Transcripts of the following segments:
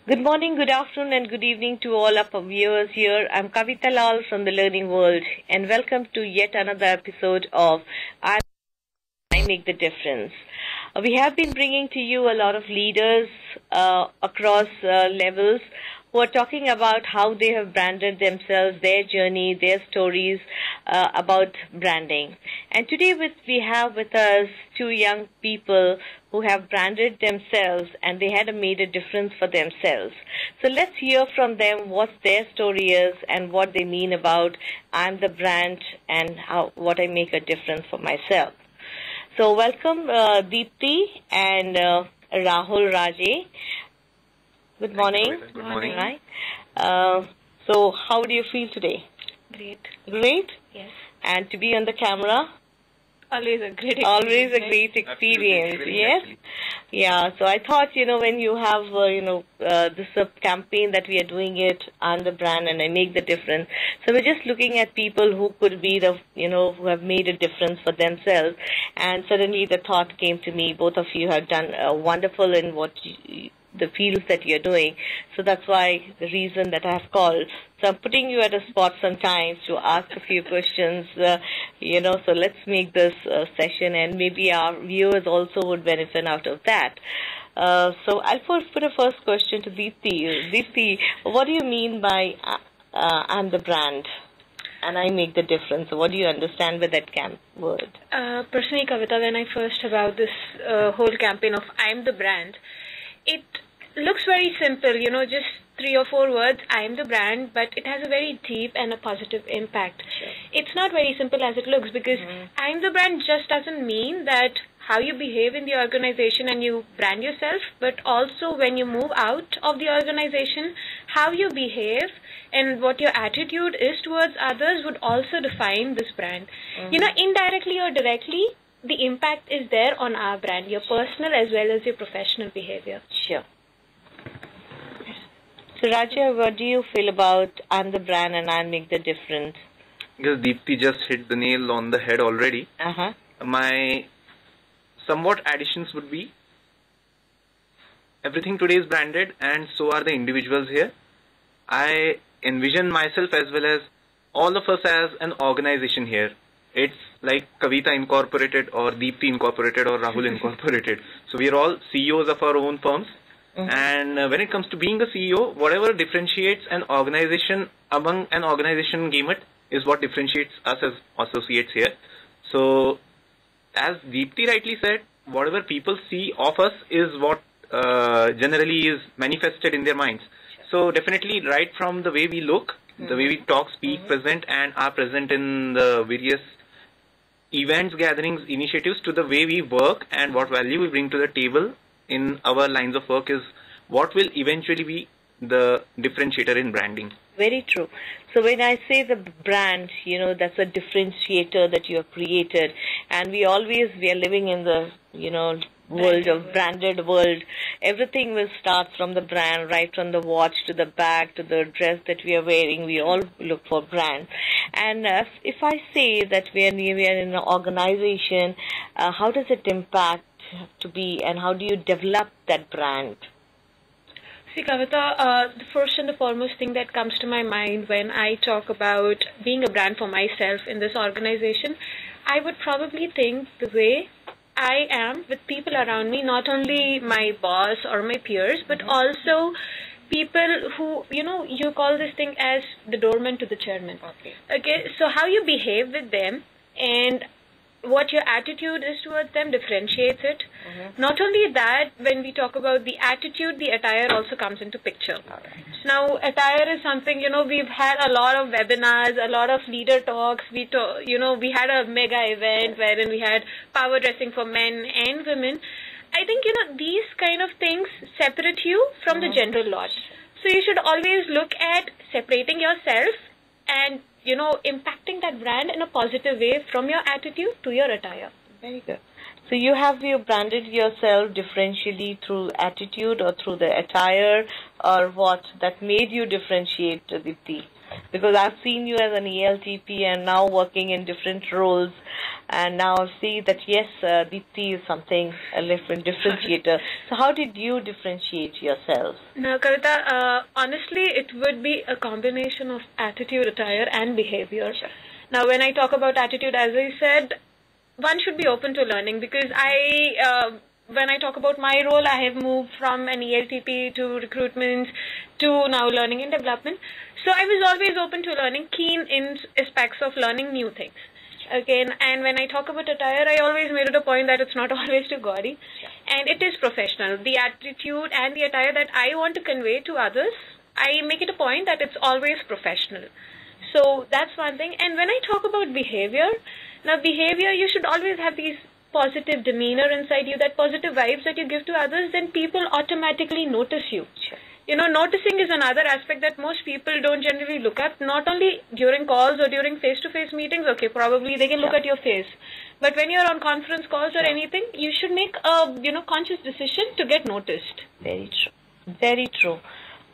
Good morning, good afternoon, and good evening to all our viewers here. I'm Kavita Lal from the Learning World, and welcome to yet another episode of I Make the Difference. We have been bringing to you a lot of leaders across levels who are talking about how they have branded themselves, their journey, their stories about branding. And today we have with us two young people who have branded themselves and they had made a difference for themselves. So let's hear from them what their story is and what they mean about I'm the brand and what I make a difference for myself. So welcome Deepti and Rahul Raje. Good morning. Good morning. Right. So how do you feel today? Great. Great? Yes. And to be on the camera? Always a great experience. Always a great experience. Yes? Yeah. So I thought, when you have, this campaign that we are doing it on the brand and I make the difference. So we're just looking at people who could be who have made a difference for themselves. And suddenly the thought came to me, both of you have done wonderful in what the fields that you're doing. So that's why the reason that I have called. So I'm putting you at a spot sometimes to ask a few questions, so let's make this session and maybe our viewers also would benefit out of that. So I'll put a first question to Deepti. Deepti, what do you mean by I'm the brand and I make the difference? What do you understand with that word? Personally, Kavita, when I first heard about this whole campaign of I'm the brand, it looks very simple, just 3 or 4 words, I'm the brand, but it has a very deep and a positive impact. Sure. It's not very simple as it looks because I'm the brand just doesn't mean that how you behave in the organization and you brand yourself, but also when you move out of the organization, how you behave and what your attitude is towards others would also define this brand. Indirectly or directly, the impact is there on our brand, your personal as well as your professional behavior. Sure. So Raja, what do you feel about I'm the brand and I make the difference? Because Deepti just hit the nail on the head already. My somewhat additions would be everything today is branded and so are the individuals here. I envision myself as well as all of us as an organization here. It's like Kavita Incorporated or Deepti Incorporated or Rahul Incorporated. So we are all CEOs of our own firms. And when it comes to being a CEO, whatever differentiates an organization among an organization gamut is what differentiates us as associates here. So as Deepti rightly said, whatever people see of us is what generally is manifested in their minds. So definitely right from the way we look, the way we talk, speak, present and are present in the various events, gatherings, initiatives to the way we work and what value we bring to the table in our lines of work is what will eventually be the differentiator in branding. Very true. So when I say the brand, that's a differentiator that you have created. And we are living in the, world of branded world. Everything will start from the brand, right from the watch to the bag to the dress that we are wearing. We all look for brand. And if I say that we are in an organization, how does it impact to be and how do you develop that brand? See, Kavita, the first and the foremost thing that comes to my mind when I talk about being a brand for myself in this organization, I would probably think the way I am with people around me, not only my boss or my peers, but also people who, you call this thing as the doorman to the chairman. Okay, so how you behave with them and what your attitude is towards them differentiates it. Not only that, when we talk about the attitude, the attire also comes into picture. Now, attire is something, we've had a lot of webinars, a lot of leader talks. We had a mega event wherein we had power dressing for men and women. I think, these kind of things separate you from the general lot. So you should always look at separating yourself and impacting that brand in a positive way from your attitude to your attire. Very good. So you branded yourself differentially through attitude or through the attire or what that made you differentiate, Deepti? Because I've seen you as an ELTP and now working in different roles and now see that yes, Deepti is something a different differentiator. So how did you differentiate yourself? Now, Kavita, honestly, it would be a combination of attitude, attire, and behavior. Sure. Now, when I talk about attitude, as I said, one should be open to learning, because when I talk about my role, I have moved from an ELTP to recruitment to now learning and development. So I was always open to learning, keen in aspects of learning new things. Okay, and when I talk about attire, I always made it a point that it's not always too gaudy, and it is professional. The attitude and the attire that I want to convey to others, I make it a point that it's always professional. So that's one thing. And when I talk about behavior, now behavior, you should always have these positive demeanor inside you, that positive vibes that you give to others, then people automatically notice you. Sure. You know, noticing is another aspect that most people don't generally look at, not only during calls or during face-to-face meetings. Okay, probably they can look at your face. But when you're on conference calls or anything, you should make a, conscious decision to get noticed. Very true. Very true.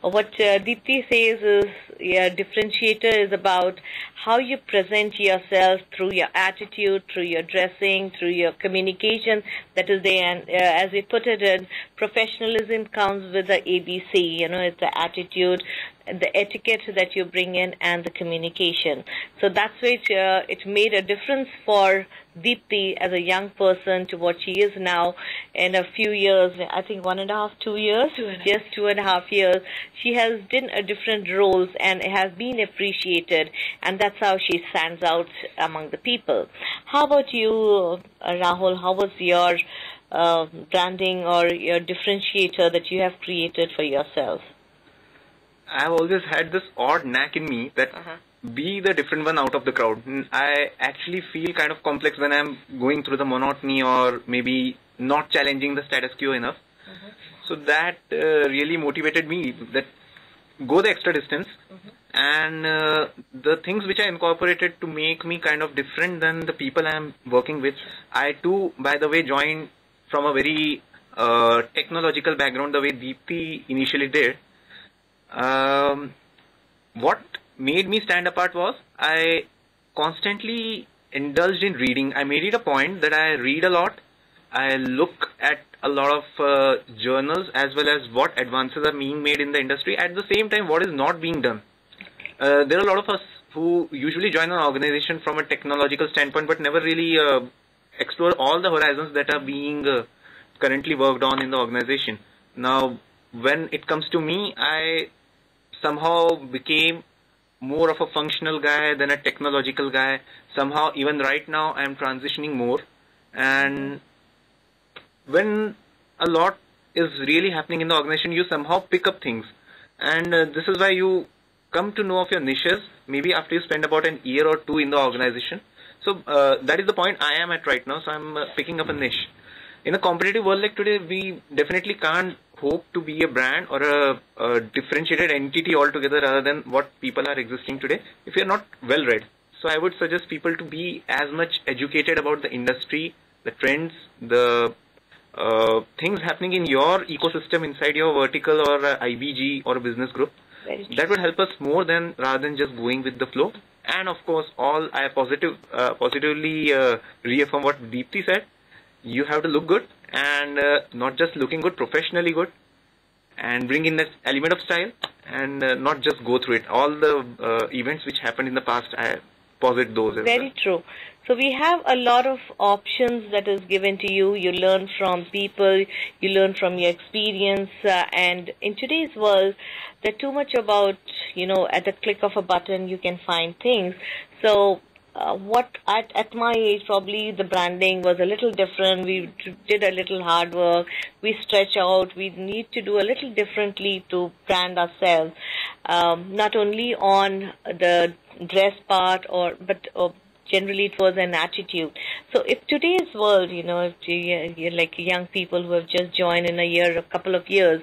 What Deepti says is, differentiator is about how you present yourself through your attitude, through your dressing, through your communication. That is there, and as we put it in, professionalism comes with the ABC. It's the attitude, the etiquette that you bring in, and the communication. So that's which it made a difference for Deepti as a young person to what she is now. In a few years, I think 1.5, 2 years, just 2.5 years, she has done a different roles and has been appreciated, and that's how she stands out among the people. How about you, Rahul? How was your branding or your differentiator that you have created for yourself? I've always had this odd knack in me that be the different one out of the crowd. I actually feel kind of complex when I'm going through the monotony or maybe not challenging the status quo enough. So that really motivated me, that go the extra distance. And the things which I incorporated to make me kind of different than the people I'm working with. I too, by the way, joined from a very technological background, the way Deepti initially did. What made me stand apart was I constantly indulged in reading. I made it a point that I read a lot. I look at a lot of journals as well as what advances are being made in the industry. At the same time, what is not being done. There are a lot of us who usually join an organization from a technological standpoint but never really explore all the horizons that are being currently worked on in the organization. Now, when it comes to me, I somehow became more of a functional guy than a technological guy. Somehow, even right now, I'm transitioning more. And when a lot is really happening in the organization, you somehow pick up things. And this is why you come to know of your niches, maybe after you spend about an year or two in the organization. So that is the point I am at right now. So I'm picking up a niche. In a competitive world like today, we definitely can't hope to be a brand or a differentiated entity altogether other than what people are existing today if you're not well read. So I would suggest people to be as much educated about the industry, the trends, the things happening in your ecosystem inside your vertical or IBG or a business group. That would help us more than rather than just going with the flow. And of course, all I positively reaffirm what Deepti said. You have to look good, and not just looking good, professionally good, and bring in that element of style, and not just go through it. All the events which happened in the past, I posit those as Very true. So we have a lot of options that is given to you. You learn from people, you learn from your experience, and in today's world, there's too much about, at the click of a button, you can find things. So at my age, probably the branding was a little different. We did a little hard work. We stretch out. We need to do a little differently to brand ourselves, not only on the dress part, but generally it was an attitude. So if today's world, if you're like young people who have just joined in a couple of years,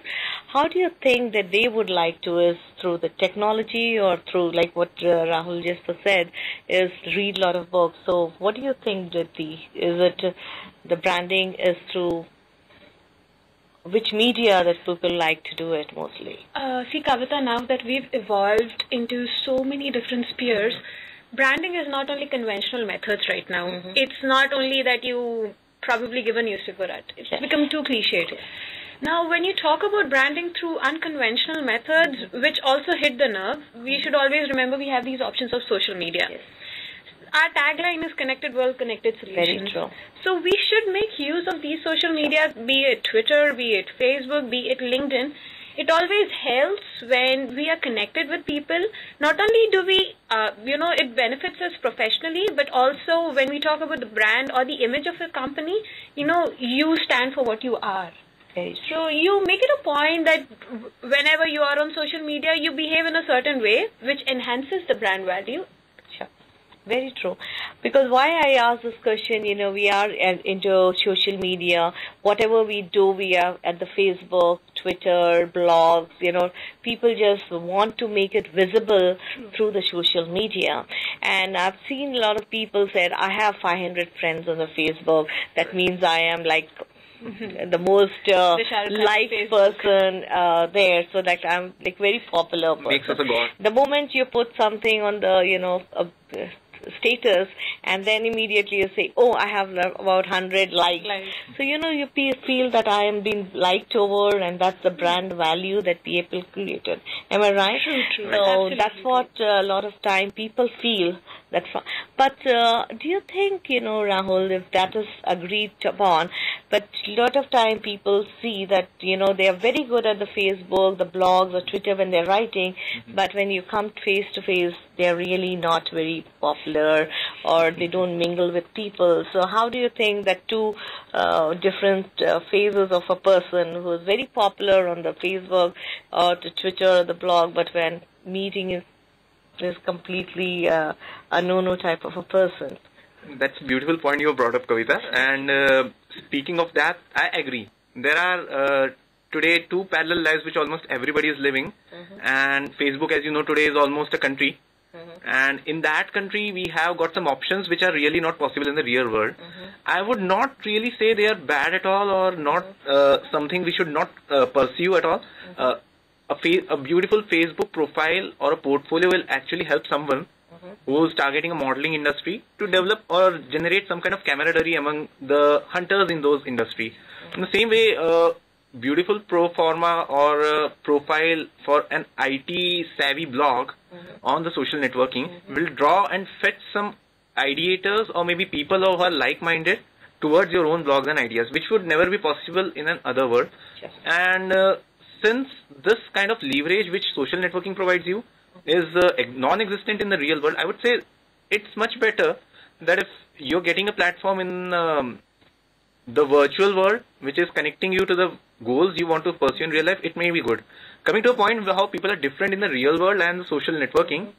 how do you think that they would like to, is through the technology or through like what Rahul just said, is read a lot of books? So what do you think, Diti? Is it the branding is through which media that people like to do it mostly? See, Kavita, now that we've evolved into so many different spheres, branding is not only conventional methods right now. It's not only that you probably give a newspaper ad. It's become too cliched. Now, when you talk about branding through unconventional methods, which also hit the nerve, we should always remember we have these options of social media. Yes. Our tagline is Connected World, Connected Solutions. Very true. So we should make use of these social media, be it Twitter, be it Facebook, be it LinkedIn. It always helps when we are connected with people. Not only do we, it benefits us professionally, but also when we talk about the brand or the image of a company, you stand for what you are. So you make it a point that whenever you are on social media, you behave in a certain way, which enhances the brand value. Sure. Very true. Because why I ask this question, we are into social media. Whatever we do, we are at the Facebook, Twitter, blogs, people just want to make it visible through the social media. And I've seen a lot of people said, I have 500 friends on the Facebook. That means I am like the most liked person there, so like I'm like very popular person. Makes us a god. The moment you put something on the status, and then immediately you say, oh, I have about 100 likes. So you feel that I am being liked over, and that's the brand value that people created. Am I right? True. So Absolutely. that's what a lot of time people feel. But do you think, Rahul, if that is agreed upon, but a lot of time people see that, they are very good at the Facebook, the blogs, or Twitter when they're writing, but when you come face to face, they're really not very popular, or they don't mingle with people. So how do you think that two different phases of a person who is very popular on the Facebook or the Twitter or the blog, but when meeting is completely a no-no type of a person? That's a beautiful point you brought up, Kavita. And speaking of that, I agree. There are today two parallel lives which almost everybody is living. And Facebook, as you know, today is almost a country. And in that country, we have got some options which are really not possible in the real world. I would not really say they are bad at all, or not something we should not pursue at all. A beautiful Facebook profile or a portfolio will actually help someone who is targeting a modeling industry to develop or generate some kind of camaraderie among the hunters in those industry. In the same way, beautiful pro forma or a profile for an IT savvy blog on the social networking will draw and fetch some ideators or maybe people who are like-minded towards your own blogs and ideas, which would never be possible in an other world. And since this kind of leverage which social networking provides you is non-existent in the real world, I would say it's much better that if you're getting a platform in the virtual world which is connecting you to the goals you want to pursue in real life, it may be good. Coming to a point where how people are different in the real world and the social networking,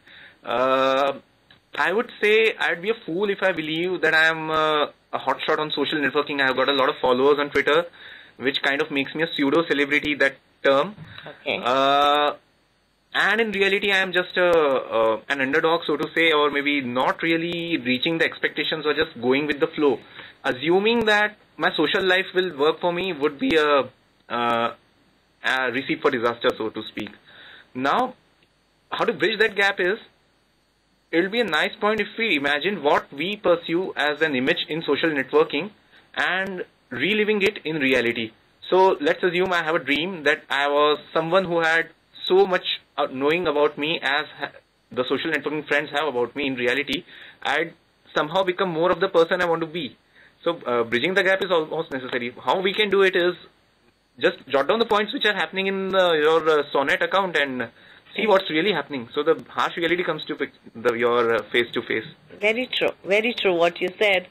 I would say I'd be a fool if I believe that I am a hotshot on social networking. I've got a lot of followers on Twitter, which kind of makes me a pseudo-celebrity, that term. Okay. And in reality, I am just an underdog, so to say, or maybe not really reaching the expectations or just going with the flow. Assuming that my social life will work for me would be a receipt for disaster, so to speak. Now, how to bridge that gap is, it will be a nice point if we imagine what we pursue as an image in social networking and reliving it in reality. So let's assume I have a dream that I was someone who had so much knowing about me as the social networking friends have about me in reality. I'd somehow become more of the person I want to be. So bridging the gap is almost necessary. How we can do it is just jot down the points which are happening in your Sonnet account and see what's really happening. So the harsh reality comes to your face-to-face. Very true what you said.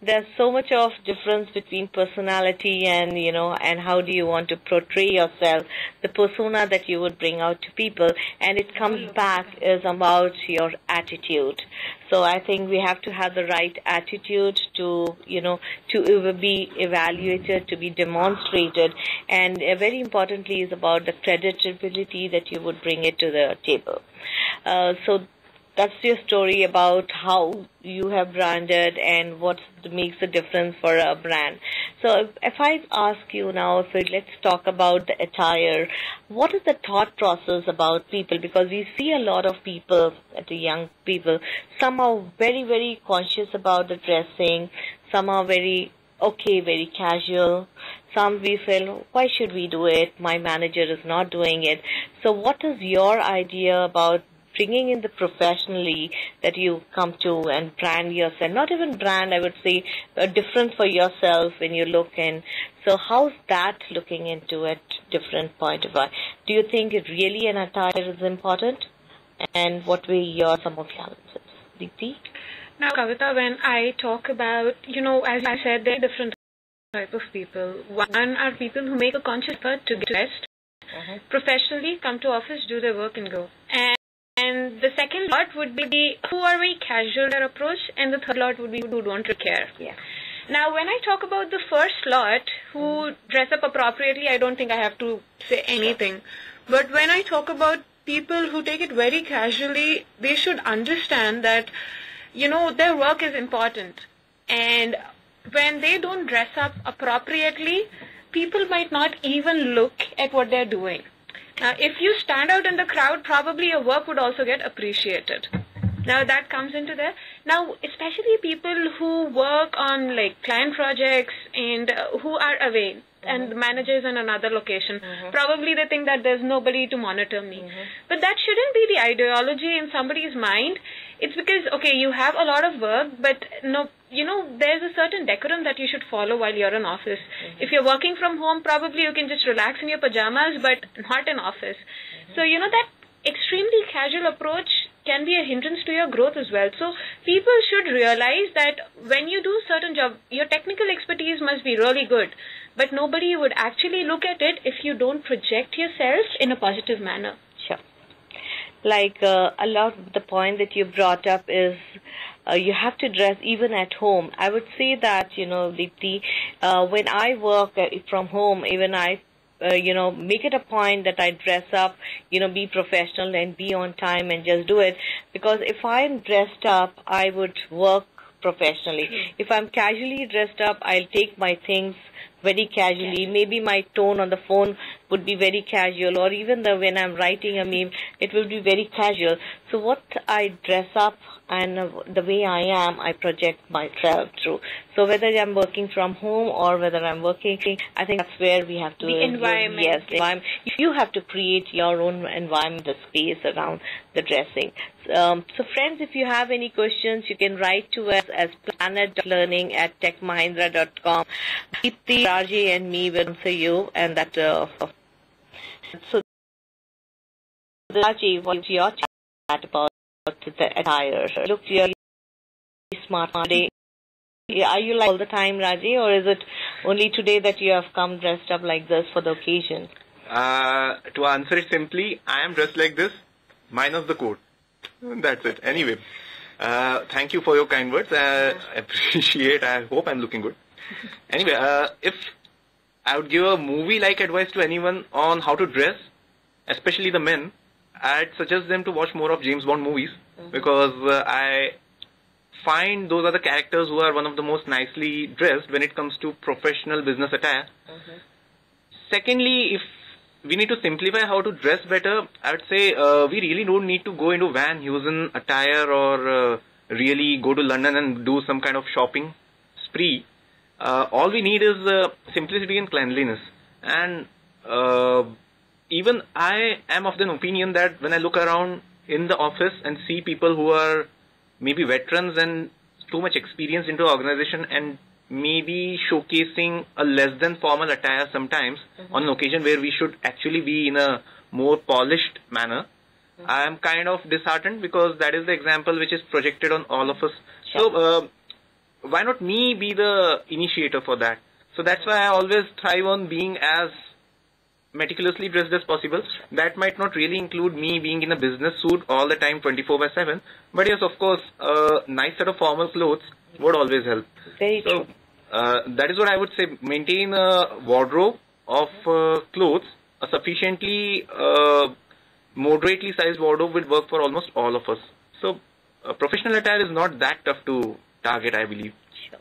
There's so much of difference between personality and, and how do you want to portray yourself, the persona that you would bring out to people, and it comes back is about your attitude. So I think we have to have the right attitude to, to be evaluated, to be demonstrated, and very importantly is about the credibility that you would bring it to the table. So that's your story about how you have branded and what makes a difference for a brand. So if I ask you now, so let's talk about the attire. What is the thought process about people? Because we see a lot of people, the young people, some are very, very conscious about the dressing. Some are very very casual. Some we feel, why should we do it? My manager is not doing it. So what is your idea about bringing in the professionally that you come to and brand yourself? Not even brand, I would say, different for yourself when you look in. So how's that looking into a different point of view? Do you think it really an attire is important? And what were your some of your answers? Deepti? Now, Kavita, when I talk about, as I said, there are different type of people. One are people who make a conscious effort to get dressed, professionally, come to office, do their work and go. And the second lot would be who are very casual in their approach, and the third lot would be who don't really care. Yeah. Now, when I talk about the first lot, who dress up appropriately, I don't think I have to say anything. But when I talk about people who take it very casually, they should understand that their work is important, and when they don't dress up appropriately, people might not even look at what they're doing. Now, if you stand out in the crowd, probably your work would also get appreciated. Now, that comes into there. Now, especially people who work on client projects and who are away, and the manager is in another location. Probably they think that there's nobody to monitor me. But that shouldn't be the ideology in somebody's mind. It's because, okay, you have a lot of work, but there's a certain decorum that you should follow while you're in office. If you're working from home, probably you can just relax in your pajamas, but not in office. So, that extremely casual approach can be a hindrance to your growth as well. So people should realize that when you do certain job, your technical expertise must be really good, but nobody would actually look at it if you don't project yourself in a positive manner. Sure. A lot of the point that you brought up is you have to dress even at home. I would say that, Deepti, when I work from home, even I make it a point that I dress up, be professional and be on time and just do it. Because if I'm dressed up, I would work professionally. If I'm casually dressed up, I'll take my things very casually. Maybe my tone on the phone would be very casual, or even when I'm writing a meme, it will be very casual. So what I dress up and the way I am, I project myself through. So whether I'm working from home or whether I'm working, I think that's where we have to... The environment. Yes, the environment. You have to create your own environment, the space around the dressing. So friends, if you have any questions, you can write to us as planet.learning@techmahindra.com. Deepti, Raji and me will answer you, and that... So, Raji, what's your chat about the attire? Look, you're smart today. Are you like all the time, Raji, or is it only today that you have come dressed up like this for the occasion? To answer it simply, I am dressed like this, minus the coat. That's it. Anyway, thank you for your kind words. I appreciate. I hope I'm looking good. Anyway, if I would give a movie-like advice to anyone on how to dress, especially the men, I'd suggest them to watch more of James Bond movies, because I find those are the characters who are one of the most nicely dressed when it comes to professional business attire. Secondly, if we need to simplify how to dress better, I would say we really don't need to go into Van Heusen attire or really go to London and do some kind of shopping spree. All we need is simplicity and cleanliness. And even I am of the opinion that when I look around in the office and see people who are maybe veterans and too much experience into organization and maybe showcasing a less than formal attire sometimes on an occasion where we should actually be in a more polished manner, I am kind of disheartened, because that is the example which is projected on all of us. So why not me be the initiator for that? So that's why I always thrive on being as meticulously dressed as possible. That might not really include me being in a business suit all the time 24/7, but yes, of course, a nice set of formal clothes would always help. Very true. That is what I would say. Maintain a wardrobe of clothes. A sufficiently moderately sized wardrobe will work for almost all of us. So professional attire is not that tough to target, I believe. Sure.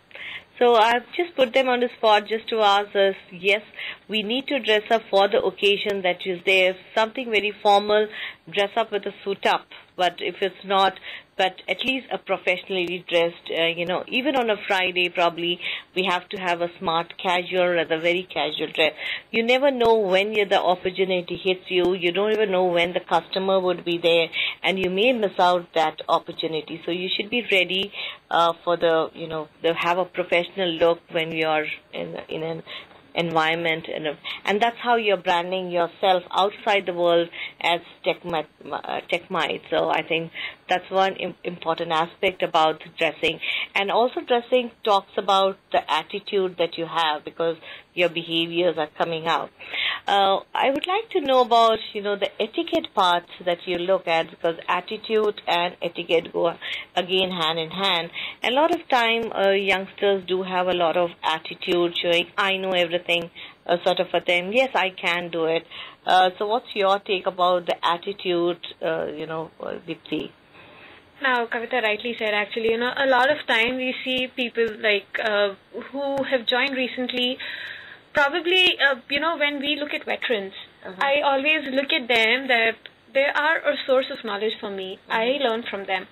So I've just put them on the spot just to ask us, yes, we need to dress up for the occasion that is there. Something very formal, dress up with a suit up. But if it's not, but at least a professionally dressed, even on a Friday probably we have to have a smart casual or a very casual dress. You never know when the opportunity hits you. You don't even know when the customer would be there, and you may miss out that opportunity. So you should be ready for have a professional look when you're in an environment, and that's how you're branding yourself outside the world as Tech Mahindra. So I think that's one important aspect about dressing. And also dressing talks about the attitude that you have, because your behaviors are coming out. I would like to know about, the etiquette parts that you look at, because attitude and etiquette go again hand in hand. A lot of time, youngsters do have a lot of attitude, showing I know everything, sort of a thing. Yes, I can do it. So what's your take about the attitude, Dipti? Now, Kavita rightly said, actually, a lot of time we see people who have joined recently. Probably, when we look at veterans, I always look at them that they are a source of knowledge for me. I learn from them.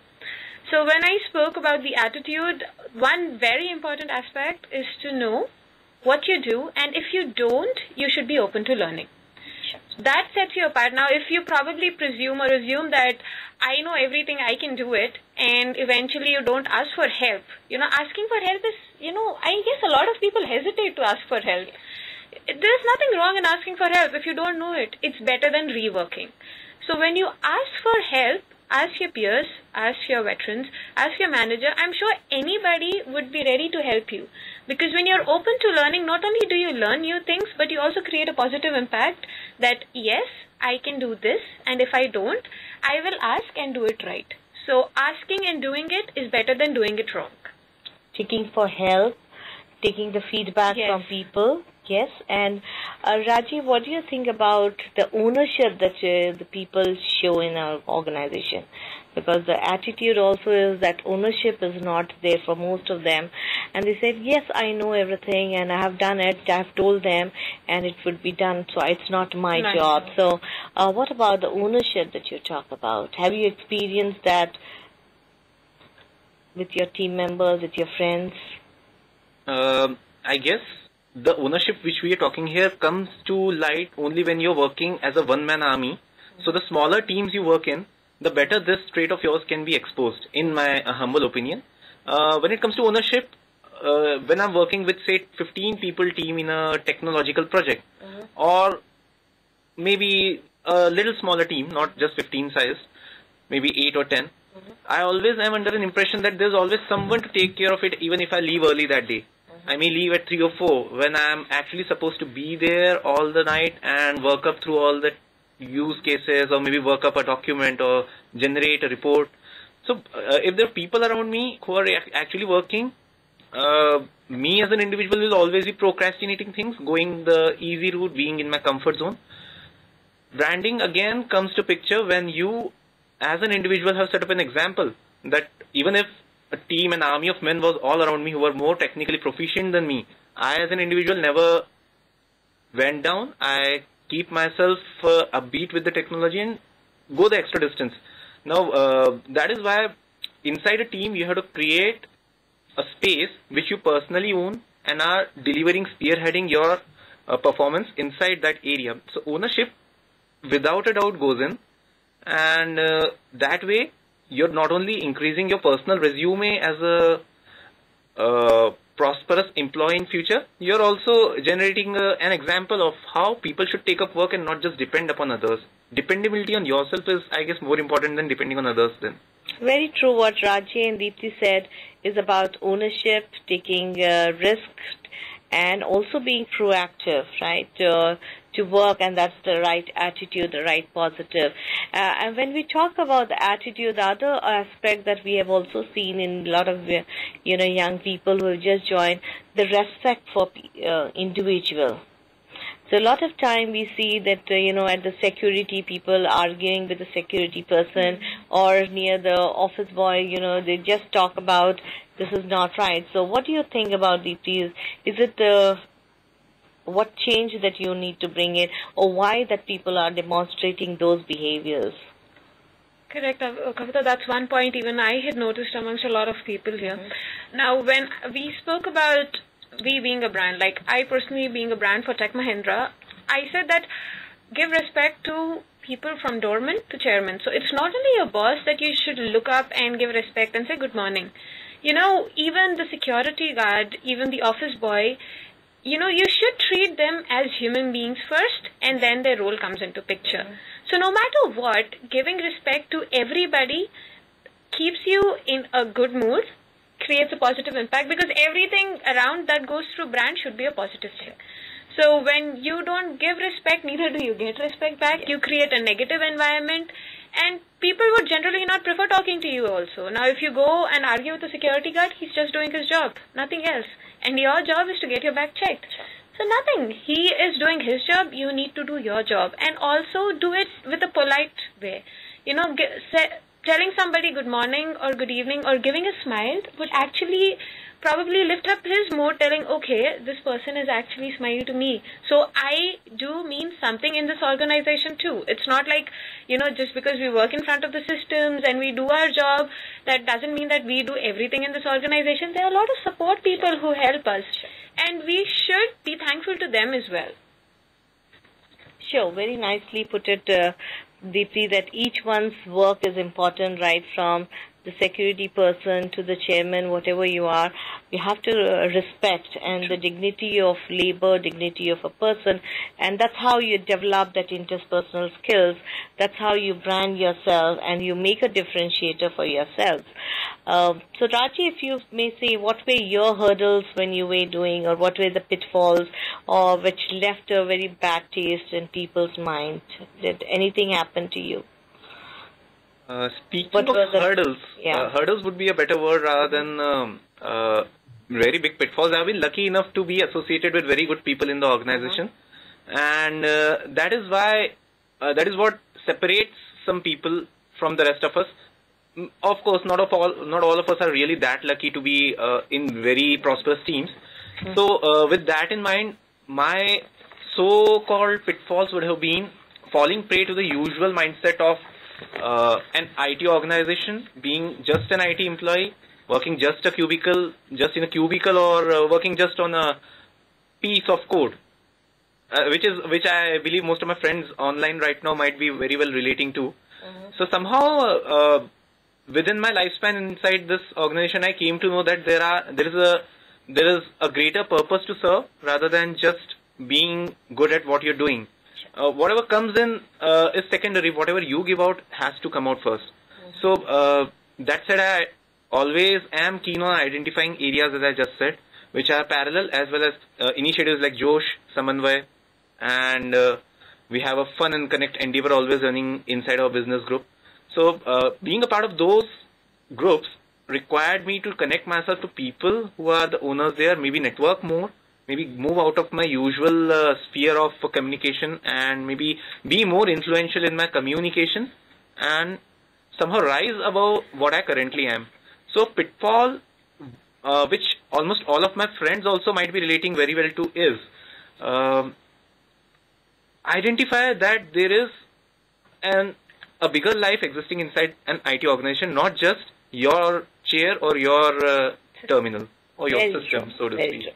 So when I spoke about the attitude, one very important aspect is to know what you do, and if you don't, you should be open to learning. That sets you apart. Now, if you probably presume or assume that I know everything, I can do it, and eventually you don't ask for help. Asking for help is, I guess a lot of people hesitate to ask for help. There's nothing wrong in asking for help. If you don't know it, it's better than reworking. So when you ask for help, ask your peers, ask your veterans, ask your manager. I'm sure anybody would be ready to help you. Because when you're open to learning, not only do you learn new things, but you also create a positive impact that, yes, I can do this, and if I don't, I will ask and do it right. So asking and doing it is better than doing it wrong. Seeking for help, taking the feedback from people. Yes, and Rajiv, what do you think about the ownership that the people show in our organization? Because the attitude also is that ownership is not there for most of them. And they said, yes, I know everything and I have done it, I have told them, and it would be done, so it's not my job. So what about the ownership that you talk about? Have you experienced that with your team members, with your friends? I guess the ownership which we are talking here comes to light only when you're working as a one-man army. So the smaller teams you work in, the better this trait of yours can be exposed, in my humble opinion. When it comes to ownership, when I'm working with, say, 15 people team in a technological project, or maybe a little smaller team, not just 15 size, maybe 8 or 10, I always am under an impression that there's always someone to take care of it, even if I leave early that day. I may leave at 3 or 4 when I'm actually supposed to be there all the night and work up through all the use cases, or maybe work up a document or generate a report. So if there are people around me who are actually working, me as an individual will always be procrastinating things, going the easy route, being in my comfort zone. Branding again comes to picture when you as an individual have set up an example that even if a team, an army of men was all around me who were more technically proficient than me, I as an individual never went down. I keep myself upbeat with the technology and go the extra distance. Now, that is why inside a team you have to create a space which you personally own and are delivering, spearheading your performance inside that area. So ownership without a doubt goes in, and that way you're not only increasing your personal resume as a prosperous employee in future, you're also generating an example of how people should take up work and not just depend upon others. Dependability on yourself is, I guess, more important than depending on others then. Very true. What Raji and Deepti said is about ownership, taking risks, and also being proactive, right? To work, and that's the right attitude, the right positive. And when we talk about the attitude, the other aspect that we have also seen in a lot of young people who have just joined, the respect for individual. So a lot of time we see that at the security, people arguing with the security person or near the office boy, they just talk about this is not right. So what do you think about Deepti? Is it what change that you need to bring in, or why that people are demonstrating those behaviors? Correct, Kavita. That's one point even I had noticed amongst a lot of people here. Now, when we spoke about we being a brand, like I personally being a brand for Tech Mahindra, I said that give respect to people from doorman to chairman. So it's not only your boss that you should look up and give respect and say good morning. Even the security guard, even the office boy, you should treat them as human beings first, and then their role comes into picture. So no matter what, giving respect to everybody keeps you in a good mood, creates a positive impact, because everything around that goes through brand should be a positive thing. So when you don't give respect, neither do you get respect back. You create a negative environment, and people would generally not prefer talking to you also. Now, if you go and argue with the security guard, he's just doing his job, nothing else. And your job is to get your bag checked. So nothing. He is doing his job. You need to do your job. And also do it with a polite way. Telling somebody good morning or good evening or giving a smile would actually probably lift up his mood, telling, okay, this person is actually smiling to me. So I do mean something in this organization too. It's not like, just because we work in front of the systems and we do our job, that doesn't mean that we do everything in this organization. There are a lot of support people who help us, and we should be thankful to them as well. Sure, very nicely put it, Deepti, that each one's work is important, right from the security person to the chairman, whatever you are. You have to respect and the dignity of labor, dignity of a person, and that's how you develop that interpersonal skills. That's how you brand yourself and you make a differentiator for yourself. So Raji, if you may say, what were your hurdles when you were doing, or what were the pitfalls, or which left a very bad taste in people's mind? Did anything happen to you? Speaking of hurdles, hurdles would be a better word rather than very big pitfalls. I've been lucky enough to be associated with very good people in the organization, and that is why that is what separates some people from the rest of us. Of course, not all of us are really that lucky to be in very prosperous teams. So, with that in mind, my so-called pitfalls would have been falling prey to the usual mindset of an IT organization, being just an IT employee, working just in a cubicle, or working just on a piece of code, which I believe most of my friends online right now might be very well relating to. So somehow, within my lifespan inside this organization, I came to know that there is a greater purpose to serve rather than just being good at what you're doing. Whatever comes in is secondary. Whatever you give out has to come out first. So that said, I always am keen on identifying areas, as I just said, which are parallel, as well as initiatives like Josh, Samanvay, and we have a fun and connect endeavor always running inside our business group. So being a part of those groups required me to connect myself to people who are the owners there, maybe network more, maybe move out of my usual sphere of communication, and maybe be more influential in my communication and somehow rise above what I currently am. So pitfall, which almost all of my friends also might be relating very well to, is identify that there is a bigger life existing inside an IT organization, not just your chair or your terminal or your system, so to speak.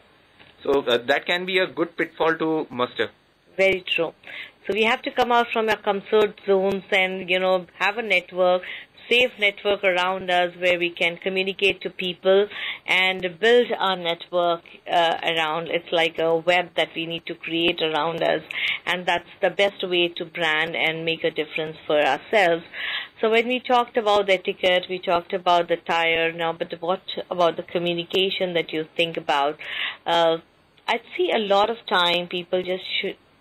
So that can be a good pitfall to muster. Very true. So we have to come out from our comfort zones and, have a network, safe network around us where we can communicate to people and build our network around. It's like a web that we need to create around us, and that's the best way to brand and make a difference for ourselves. So when we talked about the etiquette, we talked about the tire now, but what about the communication that you think about? I see a lot of time people just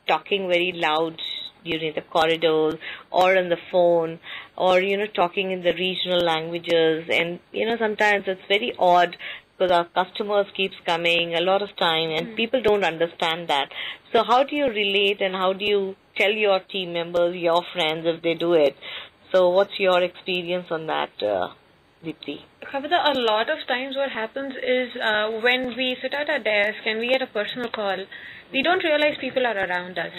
talking very loud during the corridors or on the phone, or talking in the regional languages, and sometimes it's very odd because our customers keeps coming a lot of time and people don't understand that. So how do you relate, and how do you tell your team members, your friends, if they do it? So what's your experience on that, Deepti? Kavita, a lot of times what happens is when we sit at our desk and we get a personal call, we don't realize people are around us.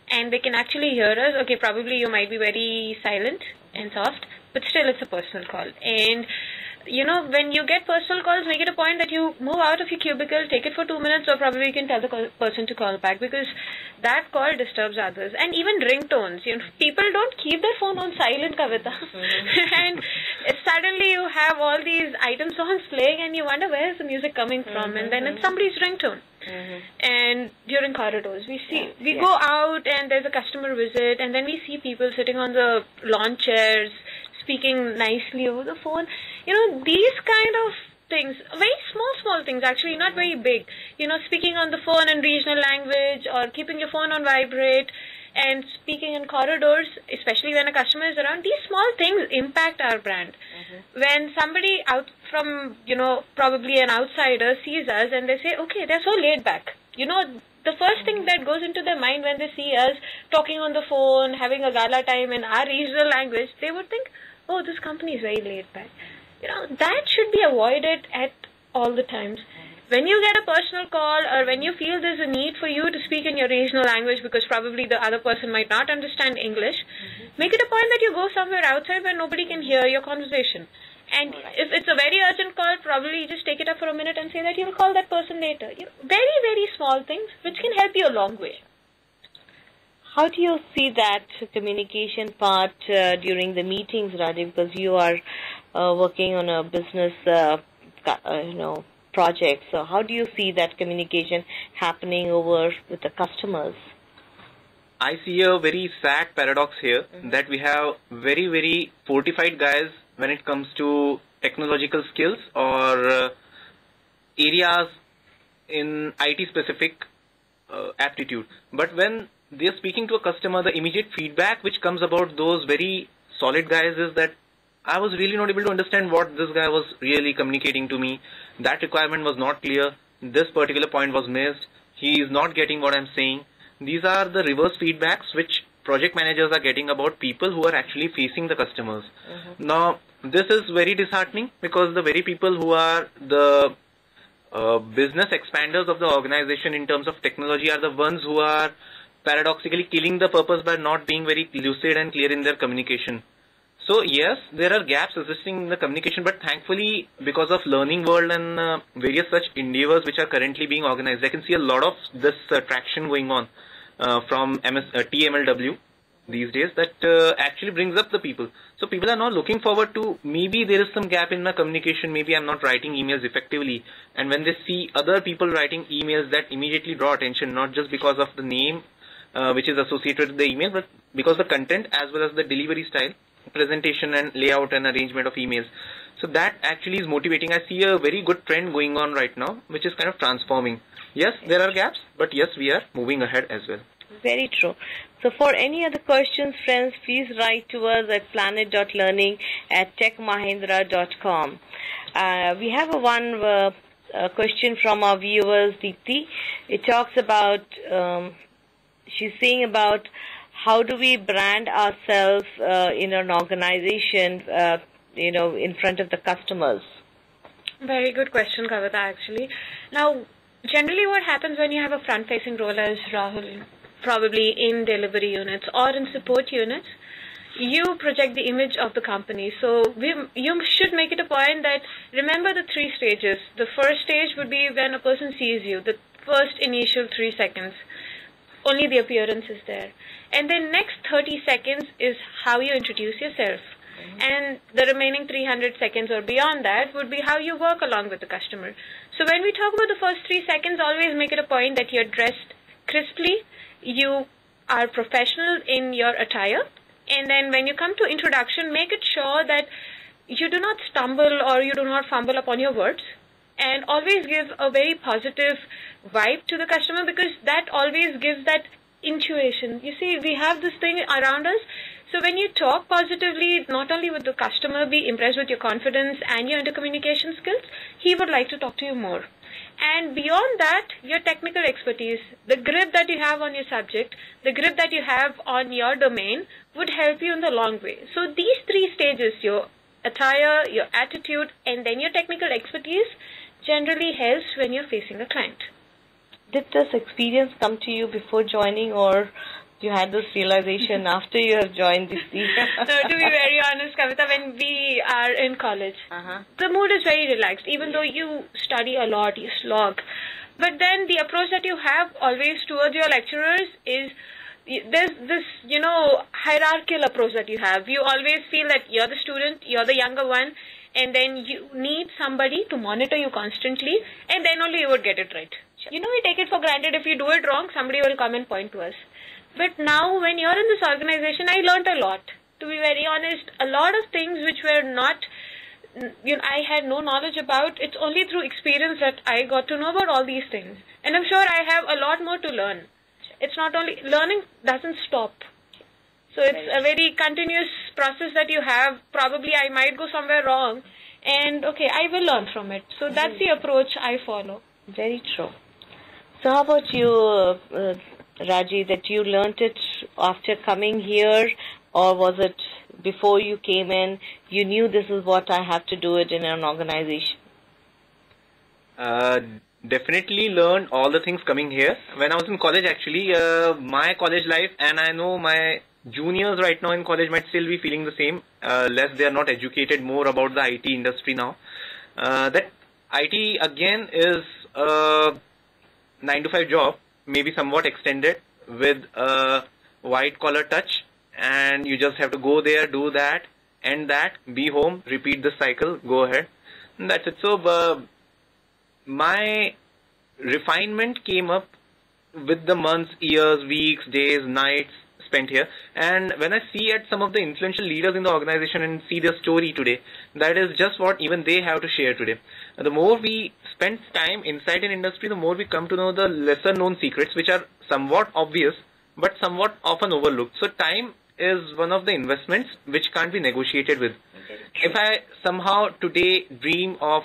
And they can actually hear us. Okay, probably you might be very silent and soft, but still it's a personal call. And when you get personal calls, make it a point that you move out of your cubicle, take it for 2 minutes, or probably you can tell the person to call back, because that call disturbs others. And even ringtones, people don't keep their phone on silent, Kavita. And suddenly you have all these item songs playing and you wonder where is the music coming from, and then it's somebody's ringtone. And during corridors, we go out and there's a customer visit, and then we see people sitting on the lawn chairs, speaking nicely over the phone. These kind of things, very small things actually, not very big. Speaking on the phone in regional language, or keeping your phone on vibrate, and speaking in corridors, especially when a customer is around. These small things impact our brand. When somebody out from, probably an outsider sees us and they say, okay, they're so laid back. The first thing that goes into their mind when they see us talking on the phone, having a gala time in our regional language, they would think, oh, this company is very laid back. That should be avoided at all the times. When you get a personal call, or when you feel there's a need for you to speak in your regional language because probably the other person might not understand English, make it a point that you go somewhere outside where nobody can hear your conversation. And if it's a very urgent call, probably you just take it up for a minute and say that you'll call that person later. Very, very small things which can help you a long way. How do you see that communication part during the meetings, Rajiv? Because you are working on a business, project. So how do you see that communication happening over with the customers? I see a very sad paradox here, that we have very, very fortified guys when it comes to technological skills or areas in IT specific aptitude. But when they are speaking to a customer, the immediate feedback which comes about those very solid guys is that I was really not able to understand what this guy was really communicating to me. That requirement was not clear. This particular point was missed. He is not getting what I'm saying. These are the reverse feedbacks which project managers are getting about people who are actually facing the customers. Now, this is very disheartening, because the very people who are the business expanders of the organization in terms of technology are the ones who are paradoxically killing the purpose by not being very lucid and clear in their communication. So yes, there are gaps existing in the communication, but thankfully, because of learning world and various such endeavors which are currently being organized, I can see a lot of this traction going on from TMLW these days, that actually brings up the people. So people are now looking forward to, maybe there is some gap in my communication, maybe I'm not writing emails effectively, and when they see other people writing emails, that immediately draw attention, not just because of the name which is associated with the email, but because the content as well as the delivery style, presentation and layout and arrangement of emails. So that actually is motivating. I see a very good trend going on right now, which is kind of transforming. Yes, there are gaps, but yes, we are moving ahead as well. Very true. So for any other questions, friends, please write to us at planet.learning@techmahindra.com. We have one question from our viewers, Deepti. It talks about, she's saying about, how do we brand ourselves in an organization, in front of the customers? Very good question, Kavita, actually. Now, generally what happens when you have a front-facing role, as Rahul, probably in delivery units or in support units, you project the image of the company. So you should make it a point that, remember the 3 stages. The first stage would be when a person sees you, the first initial 3 seconds. Only the appearance is there. And then next 30 seconds is how you introduce yourself. And the remaining 300 seconds or beyond that would be how you work along with the customer. So when we talk about the first 3 seconds, always make it a point that you're dressed crisply, you are professional in your attire, and then when you come to introduction, make it sure that you do not stumble or you do not fumble upon your words, and always give a very positive vibe to the customer, because that always gives that intuition. You see, we have this thing around us. So when you talk positively, not only with the customer be impressed with your confidence and your intercommunication skills, he would like to talk to you more. And beyond that, your technical expertise, the grip that you have on your subject, the grip that you have on your domain would help you in the long way. So these three stages, your attire, your attitude, and then your technical expertise, generally helps when you're facing a client. Did this experience come to you before joining, or you had this realization after you have joined this team? No, to be very honest, Kavita, when we are in college, the mood is very relaxed, even though you study a lot, you slog. But then the approach that you have always towards your lecturers is, there's this, hierarchical approach that you have. You always feel that you're the student, you're the younger one, and then you need somebody to monitor you constantly, and then only you would get it right. We take it for granted if you do it wrong, somebody will come and point to us. But now when you're in this organization, I learned a lot. To be very honest, a lot of things which were not, I had no knowledge about. It's only through experience that I got to know about all these things. And I'm sure I have a lot more to learn. It's not only, learning doesn't stop. So it's a very continuous process that you have. Probably I might go somewhere wrong, and okay, I will learn from it. So that's the approach I follow. Very true. So how about you, Raji, that you learned it after coming here, or was it before you came in, you knew this is what I have to do it in an organization? Definitely learned all the things coming here. When I was in college, actually, my college life, and I know my juniors right now in college might still be feeling the same, less they are not educated more about the IT industry now. That IT again is a 9-to-5 job, maybe somewhat extended with a white collar touch, and you just have to go there, do that, end that, be home, repeat the cycle, go ahead. And that's it. So my refinement came up with the months, years, weeks, days, nights spent here. And when I see at some of the influential leaders in the organization and see their story today, that is just what even they have to share today. The more we spend time inside an industry, the more we come to know the lesser known secrets, which are somewhat obvious but somewhat often overlooked. So time is one of the investments which can't be negotiated with. If I somehow today dream of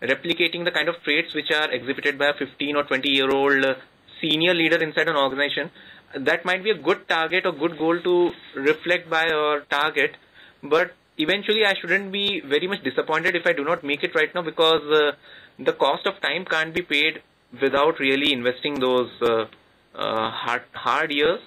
replicating the kind of traits which are exhibited by a 15 or 20-year-old senior leader inside an organization, that might be a good target or good goal to reflect by or target, but eventually I shouldn't be very much disappointed if I do not make it right now, because the cost of time can't be paid without really investing those hard years.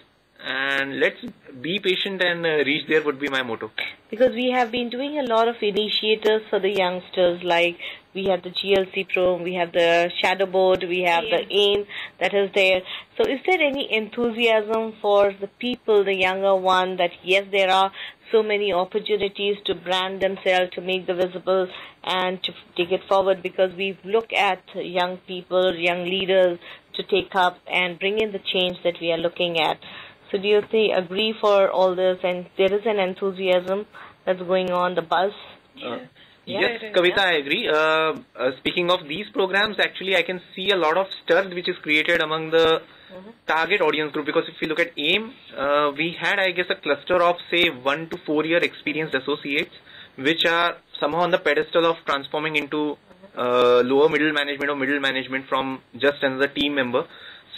And let's be patient and reach there would be my motto. Because we have been doing a lot of initiatives for the youngsters, like we have the GLC Pro, we have the Shadow Board, we have the AIM that is there. So is there any enthusiasm for the people, the younger one, that yes, there are so many opportunities to brand themselves, to make the visible and to take it forward, because we look at young people, young leaders to take up and bring in the change that we are looking at. So do you agree for all this, and there is an enthusiasm that's going on, the buzz? Yes, Kavita, I agree. Speaking of these programs, actually I can see a lot of stir which is created among the target audience group, because if you look at AIM, we had, I guess, a cluster of say 1 to 4 year experienced associates which are somehow on the pedestal of transforming into lower middle management or middle management from just another team member.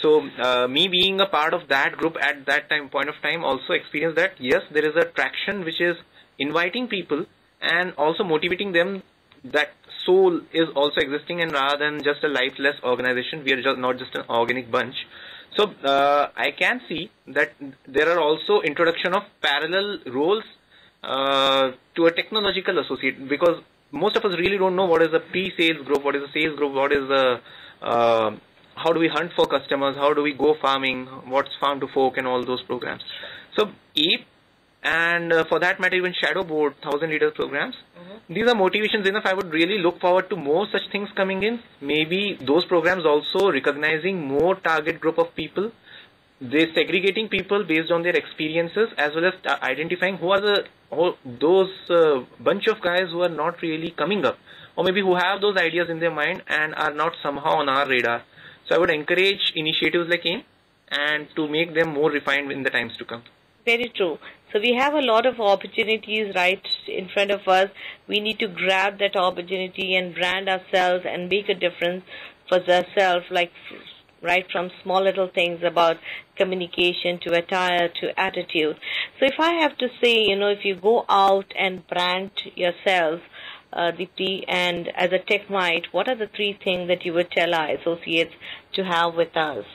So me being a part of that group at that point of time also experienced that yes, there is a traction which is inviting people and also motivating them that soul is also existing, and rather than just a lifeless organization, we are just not just an organic bunch. So I can see that there are also introduction of parallel roles to a technological associate, because most of us really don't know what is a pre-sales group, what is a sales group, what is a how do we hunt for customers, how do we go farming, what's farm to fork, and all those programs. So APE, and for that matter even Shadow Board, 1000 Leaders programs, these are motivations enough. I would really look forward to more such things coming in. Maybe those programs also recognizing more target group of people, they're segregating people based on their experiences, as well as identifying who are those bunch of guys who are not really coming up, or maybe who have those ideas in their mind and are not somehow on our radar. So I would encourage initiatives like AIM and to make them more refined in the times to come. Very true. So we have a lot of opportunities right in front of us. We need to grab that opportunity and brand ourselves and make a difference for ourselves. Like right from small little things about communication to attire to attitude. So if I have to say, if you go out and brand yourself, Deepti, and as a TechMite, what are the three things that you would tell our associates to have with us?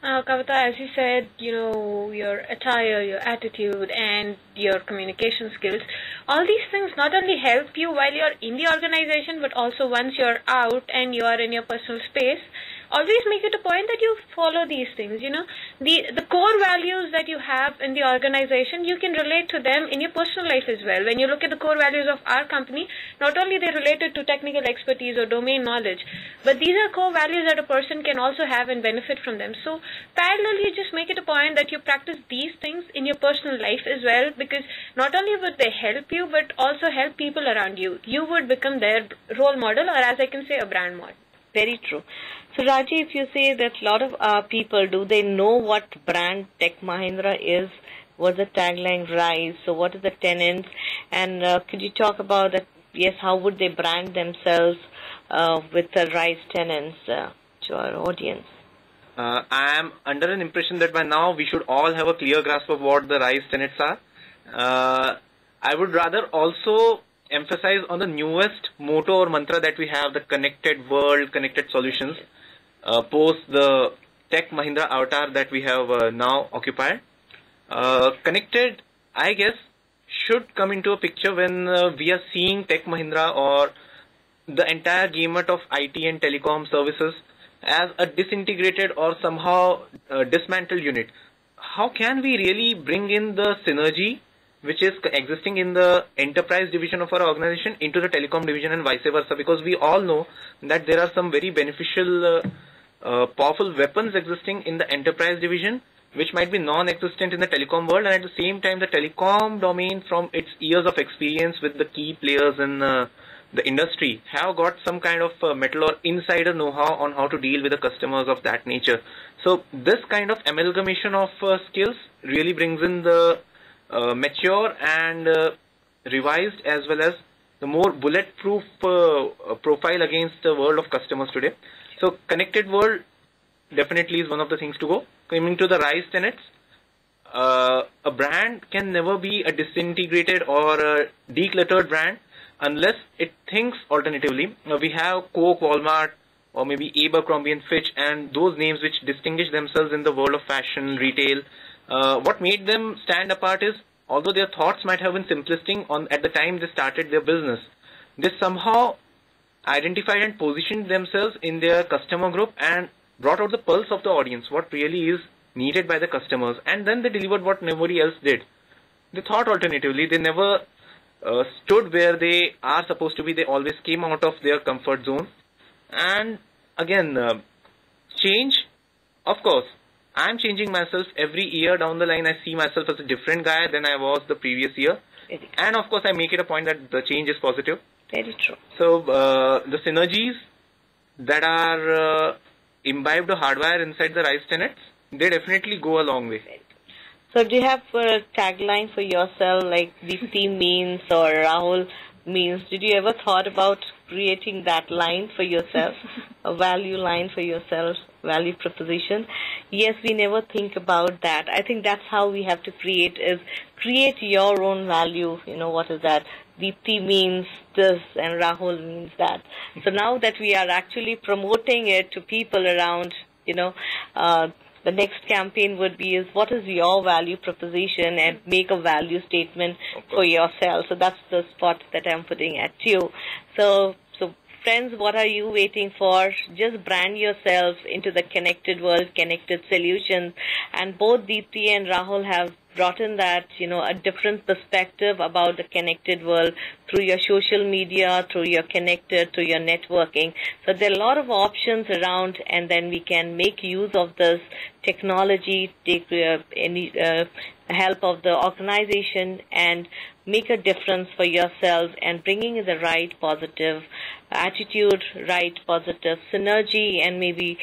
Kavita, as you said, your attire, your attitude, and your communication skills, all these things not only help you while you're in the organization, but also once you're out and you are in your personal space, always make it a point that you follow these things. The core values that you have in the organization, you can relate to them in your personal life as well. When you look at the core values of our company, not only they're related to technical expertise or domain knowledge, but these are core values that a person can also have and benefit from them. So parallelly, just make it a point that you practice these things in your personal life as well, because not only would they help you, but also help people around you. You would become their role model, or as I can say, a brand model. Very true. So Raji, if you say that a lot of people, do they know what brand Tech Mahindra is? What's the tagline RISE? So what are the tenets? And could you talk about that? Yes, how would they brand themselves with the RISE tenets to our audience? I am under an impression that by now we should all have a clear grasp of what the RISE tenets are. I would rather also emphasize on the newest motto or mantra that we have, the connected world, connected solutions, post the Tech Mahindra avatar that we have now occupied. Connected, I guess, should come into a picture when we are seeing Tech Mahindra or the entire gamut of IT and telecom services as a disintegrated or somehow dismantled unit. How can we really bring in the synergy which is existing in the enterprise division of our organization into the telecom division and vice versa? Because we all know that there are some very beneficial, powerful weapons existing in the enterprise division which might be non-existent in the telecom world, and at the same time the telecom domain, from its years of experience with the key players in the industry, have got some kind of metal or insider know-how on how to deal with the customers of that nature. So this kind of amalgamation of skills really brings in the mature and revised as well as the more bulletproof profile against the world of customers today. So connected world definitely is one of the things to go. Coming to the RISE tenets, a brand can never be a disintegrated or a decluttered brand unless it thinks alternatively. We have Coke, Walmart, or maybe Abercrombie and Fitch, and those names which distinguish themselves in the world of fashion, retail. What made them stand apart is, although their thoughts might have been simplistic at the time they started their business, they somehow identified and positioned themselves in their customer group and brought out the pulse of the audience, what really is needed by the customers, and then they delivered what nobody else did. They thought alternatively. They never stood where they are supposed to be. They always came out of their comfort zone. And again, change, of course, I'm changing myself every year down the line. I see myself as a different guy than I was the previous year. And of course, I make it a point that the change is positive. Very true. So the synergies that are imbibed or hardwired inside the RISE tenets, they definitely go a long way. So do you have a tagline for yourself, like Deepti means or Rahul means? Did you ever thought about creating that line for yourself, a value line for yourself, value proposition? Yes, we never think about that. I think that's how we have to create your own value. What is that? Deepti means this and Rahul means that. So now that we are actually promoting it to people around, the next campaign would be what is your value proposition, and make a value statement for yourself. So that's the spot that I'm putting at you. So friends, what are you waiting for? Just brand yourself into the connected world, connected solutions. And both Deepti and Rahul have brought in that, a different perspective about the connected world through your social media, through your connected, through your networking. So there are a lot of options around, and then we can make use of this technology, take any help of the organization, and make a difference for yourself, and bringing in the right positive attitude, right positive synergy, and maybe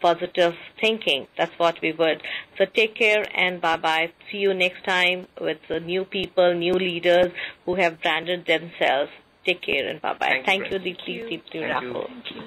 positive thinking. That's what we would. So take care and bye-bye. See you next time with new people, new leaders who have branded themselves. Take care and bye-bye. Thank you, Deepti, Rahul. Thank you.